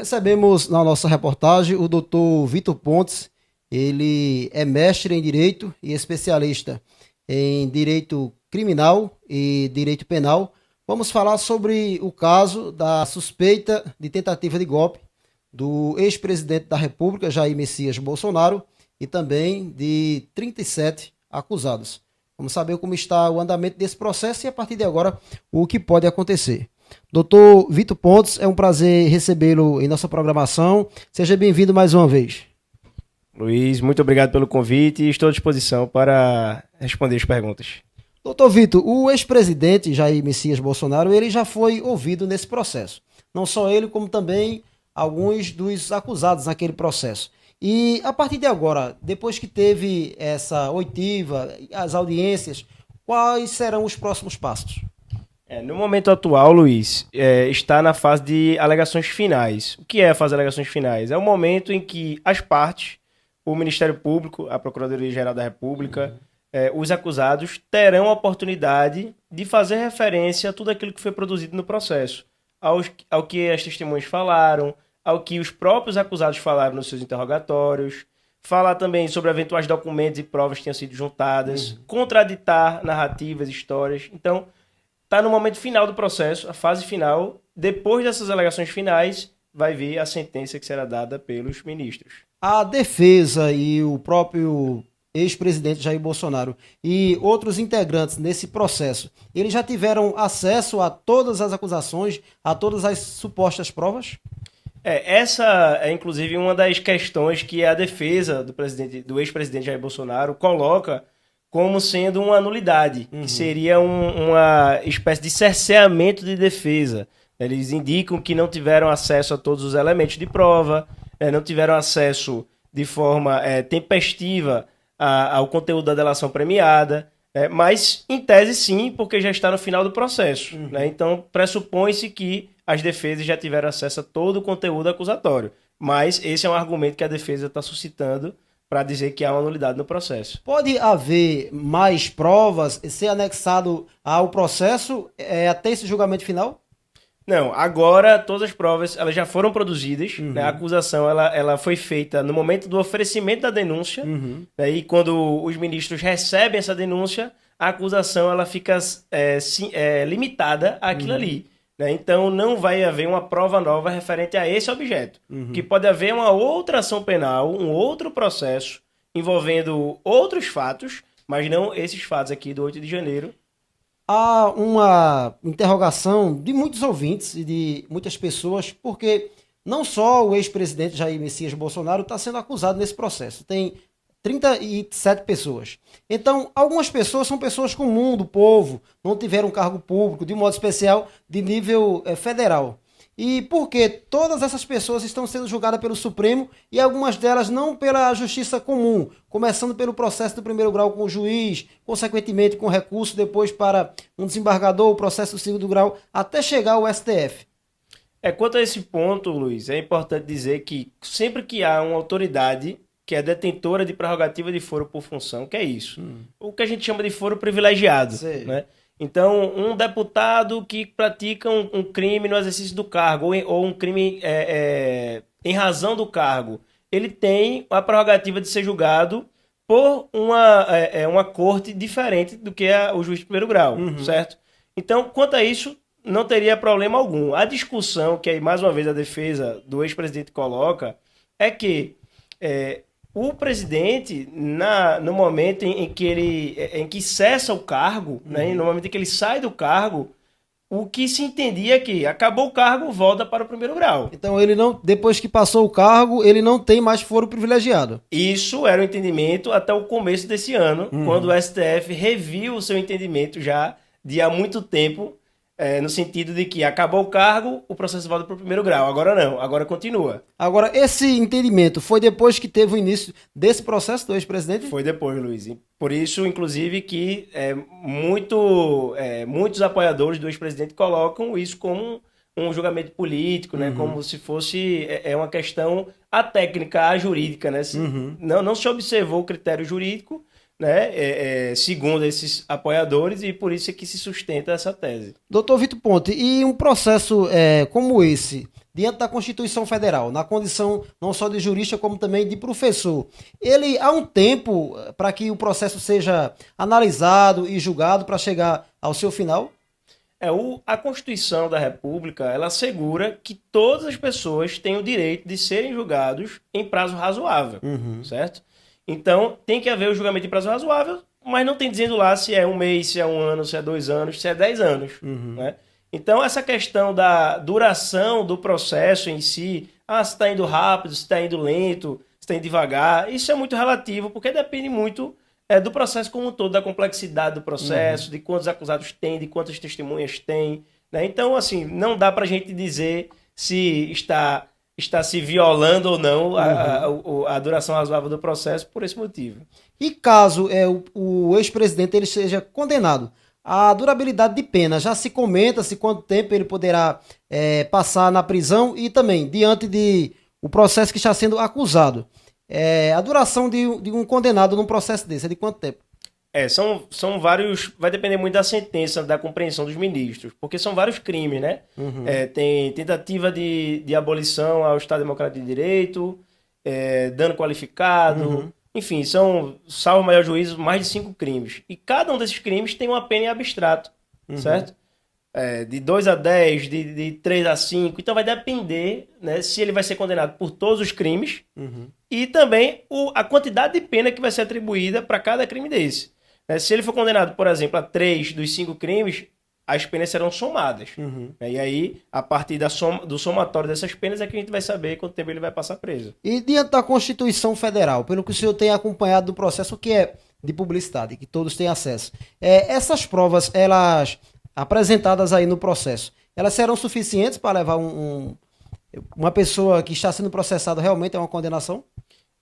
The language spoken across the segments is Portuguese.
Recebemos na nossa reportagem o doutor Vitor Pontes. Ele é mestre em Direito e especialista em Direito Criminal e Direito Penal. Vamos falar sobre o caso da suspeita de tentativa de golpe do ex-presidente da República, Jair Messias Bolsonaro, e também de 37 acusados. Vamos saber como está o andamento desse processo e, a partir de agora, o que pode acontecer. Doutor Vitor Pontes, é um prazer recebê-lo em nossa programação. Seja bem-vindo mais uma vez. Luiz, muito obrigado pelo convite e estou à disposição para responder as perguntas. Doutor Vitor, o ex-presidente Jair Messias Bolsonaro, ele já foi ouvido nesse processo. Não só ele, como também alguns dos acusados naquele processo. E a partir de agora, depois que teve essa oitiva, as audiências, quais serão os próximos passos? No momento atual, Luiz, está na fase de alegações finais. O que é a fase de alegações finais? É o momento em que as partes, o Ministério Público, a Procuradoria-Geral da República, os acusados terão a oportunidade de fazer referência a tudo aquilo que foi produzido no processo, ao que as testemunhas falaram, ao que os próprios acusados falaram nos seus interrogatórios, falar também sobre eventuais documentos e provas que tenham sido juntadas, contraditar narrativas, histórias. Então, está no momento final do processo, a fase final. Depois dessas alegações finais, vai vir a sentença que será dada pelos ministros. A defesa e o próprio ex-presidente Jair Bolsonaro e outros integrantes nesse processo, eles já tiveram acesso a todas as acusações, a todas as supostas provas? Essa é, inclusive, uma das questões que a defesa do ex-presidente Jair Bolsonaro coloca como sendo uma nulidade, que seria uma espécie de cerceamento de defesa. Eles indicam que não tiveram acesso a todos os elementos de prova, não tiveram acesso de forma tempestiva ao conteúdo da delação premiada, mas, em tese, sim, porque já está no final do processo. Então, pressupõe-se que as defesas já tiveram acesso a todo o conteúdo acusatório. Mas esse é um argumento que a defesa está suscitando para dizer que há uma nulidade no processo. Pode haver mais provas, ser anexado ao processo até esse julgamento final? Não, agora todas as provas elas já foram produzidas, né? A acusação ela foi feita no momento do oferecimento da denúncia, né? E quando os ministros recebem essa denúncia, a acusação ela fica limitada àquilo ali. Né? Então não vai haver uma prova nova referente a esse objeto. Que pode haver uma outra ação penal, um outro processo envolvendo outros fatos, mas não esses fatos aqui do 8 de janeiro. Há uma interrogação de muitos ouvintes e de muitas pessoas, porque não só o ex-presidente Jair Messias Bolsonaro está sendo acusado nesse processo, tem 37 pessoas. Então, algumas pessoas são pessoas comuns do povo, não tiveram cargo público, de modo especial, de nível federal. E por que todas essas pessoas estão sendo julgadas pelo Supremo e algumas delas não pela justiça comum, começando pelo processo do primeiro grau com o juiz, consequentemente com recurso depois para um desembargador, o processo do segundo grau, até chegar ao STF? Quanto a esse ponto, Luiz, é importante dizer que sempre que há uma autoridade que é detentora de prerrogativa de foro por função, que é isso? O que a gente chama de foro privilegiado, né? Então, um deputado que pratica um crime no exercício do cargo ou um crime em razão do cargo, ele tem a prerrogativa de ser julgado por uma corte diferente do que o juiz de primeiro grau, certo? Então, quanto a isso, não teria problema algum. A discussão que aí, mais uma vez, a defesa do ex-presidente coloca é que o presidente, no momento em que cessa o cargo, né, no momento em que ele sai do cargo, o que se entendia é que acabou o cargo, volta para o primeiro grau. Então, ele não, depois que passou o cargo, ele não tem mais foro privilegiado. Isso era o entendimento até o começo desse ano, quando o STF reviu o seu entendimento já de há muito tempo, no sentido de que acabou o cargo, o processo volta para o primeiro grau. Agora não, agora continua. Agora, esse entendimento foi depois que teve o início desse processo do ex-presidente? Foi depois, Luiz. Por isso, inclusive, que muitos apoiadores do ex-presidente colocam isso como um julgamento político, né? Como se fosse uma questão técnica, jurídica, né? Não se observou o critério jurídico, né, segundo esses apoiadores, e por isso é que se sustenta essa tese. Doutor Vitor Ponte, e um processo como esse diante da Constituição Federal, na condição não só de jurista, como também de professor, ele há um tempo para que o processo seja analisado e julgado para chegar ao seu final? A Constituição da República, ela assegura que todas as pessoas têm o direito de serem julgados em prazo razoável, certo? Então, tem que haver o julgamento em prazo razoável, mas não tem dizendo lá se é um mês, se é um ano, se é 2 anos, se é 10 anos, né? Então, essa questão da duração do processo em si, se está indo rápido, se está indo lento, se está indo devagar, isso é muito relativo, porque depende muito do processo como um todo, da complexidade do processo, de quantos acusados tem, de quantas testemunhas tem, né? Então, assim, não dá para a gente dizer se está se violando ou não a duração razoável do processo por esse motivo. E caso o ex-presidente ele seja condenado, a durabilidade de pena, já se comenta-se quanto tempo ele poderá passar na prisão e também diante de o processo que está sendo acusado. A duração de um condenado num processo desse é de quanto tempo? São vários. Vai depender muito da sentença, da compreensão dos ministros, porque são vários crimes, né? Tem tentativa de abolição ao Estado Democrático de Direito, dano qualificado, enfim, são, salvo o maior juízo, mais de 5 crimes. E cada um desses crimes tem uma pena em abstrato, certo? De 2 a 10, de 3 a 5. Então vai depender, né, se ele vai ser condenado por todos os crimes e também a quantidade de pena que vai ser atribuída para cada crime desse. Se ele for condenado, por exemplo, a 3 dos 5 crimes, as penas serão somadas. E aí, a partir do somatório dessas penas, é que a gente vai saber quanto tempo ele vai passar preso. E diante da Constituição Federal, pelo que o senhor tem acompanhado do processo, o que é de publicidade, que todos têm acesso, essas provas, elas apresentadas aí no processo, elas serão suficientes para levar uma pessoa que está sendo processada realmente a uma condenação?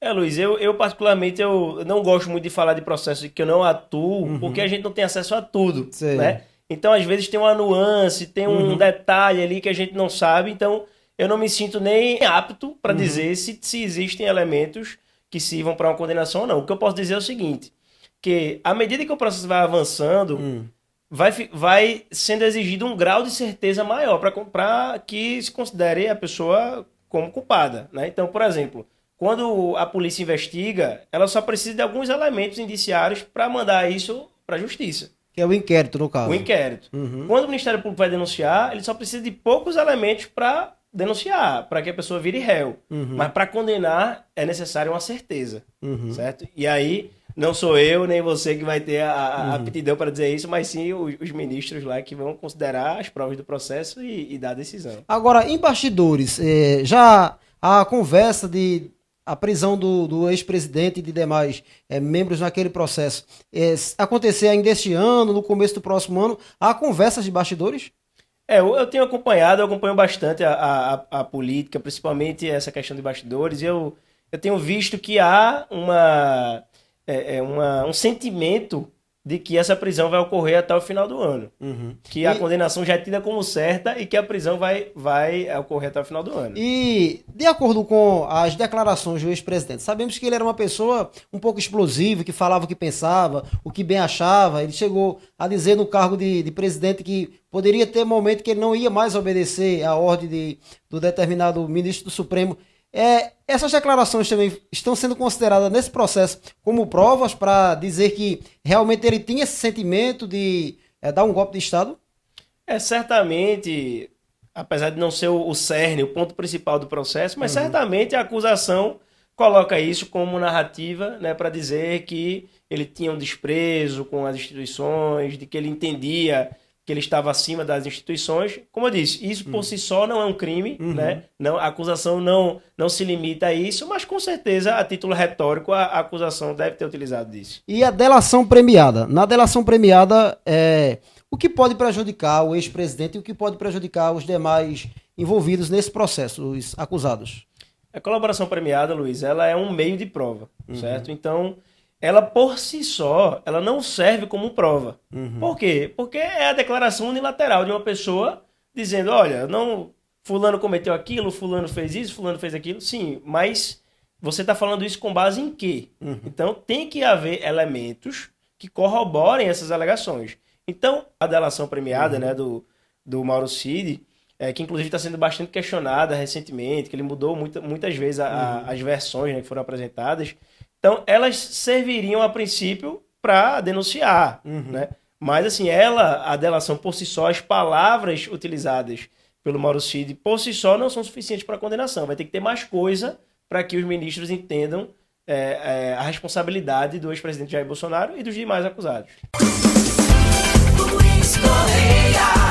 Luiz, eu particularmente eu não gosto muito de falar de processo que eu não atuo, porque a gente não tem acesso a tudo, né? Então, às vezes, tem uma nuance, tem um detalhe ali que a gente não sabe, então eu não me sinto nem apto para dizer se existem elementos que sirvam para uma condenação ou não. O que eu posso dizer é o seguinte, que à medida que o processo vai avançando, vai sendo exigido um grau de certeza maior para que se considere a pessoa como culpada, né? Então, por exemplo, quando a polícia investiga, ela só precisa de alguns elementos indiciários para mandar isso para a justiça. Que é o inquérito, no caso. O inquérito. Quando o Ministério Público vai denunciar, ele só precisa de poucos elementos para denunciar, para que a pessoa vire réu. Mas para condenar, é necessário uma certeza, certo? E aí, não sou eu nem você que vai ter a aptidão para dizer isso, mas sim os ministros lá que vão considerar as provas do processo e dar a decisão. Agora, em bastidores, já a conversa a prisão do ex-presidente e de demais membros naquele processo acontecer ainda este ano, no começo do próximo ano, há conversas de bastidores? Eu tenho acompanhado, eu acompanho bastante a política, principalmente essa questão de bastidores, e eu tenho visto que há um sentimento de que essa prisão vai ocorrer até o final do ano. Que a condenação já é tida como certa e que a prisão vai ocorrer até o final do ano. E, de acordo com as declarações do ex-presidente, sabemos que ele era uma pessoa um pouco explosiva, que falava o que pensava, o que bem achava. Ele chegou a dizer no cargo de presidente que poderia ter momento que ele não ia mais obedecer à ordem do determinado ministro do Supremo. Essas declarações também estão sendo consideradas nesse processo como provas para dizer que realmente ele tinha esse sentimento de dar um golpe de Estado? Certamente, apesar de não ser o cerne, o ponto principal do processo, mas certamente a acusação coloca isso como narrativa, né, para dizer que ele tinha um desprezo com as instituições, de que ele entendia que ele estava acima das instituições. Como eu disse, isso por si só não é um crime, né? Não, a acusação não se limita a isso, mas com certeza, a título retórico, a acusação deve ter utilizado disso. E a delação premiada? Na delação premiada, o que pode prejudicar o ex-presidente e o que pode prejudicar os demais envolvidos nesse processo, os acusados? A colaboração premiada, Luiz, ela é um meio de prova, certo? Então, ela por si só, ela não serve como prova. Por quê? Porque é a declaração unilateral de uma pessoa dizendo, olha, não, fulano cometeu aquilo, fulano fez isso, fulano fez aquilo. Sim, mas você está falando isso com base em quê? Então, tem que haver elementos que corroborem essas alegações. Então, a delação premiada, né, do Mauro Cid, que inclusive está sendo bastante questionada recentemente, que ele mudou muitas vezes as versões, né, que foram apresentadas. Então, elas serviriam, a princípio, para denunciar, né? Mas, assim, a delação por si só, as palavras utilizadas pelo Mauro Cid, por si só, não são suficientes para condenação. Vai ter que ter mais coisa para que os ministros entendam a responsabilidade do ex-presidente Jair Bolsonaro e dos demais acusados. Luiz Correia.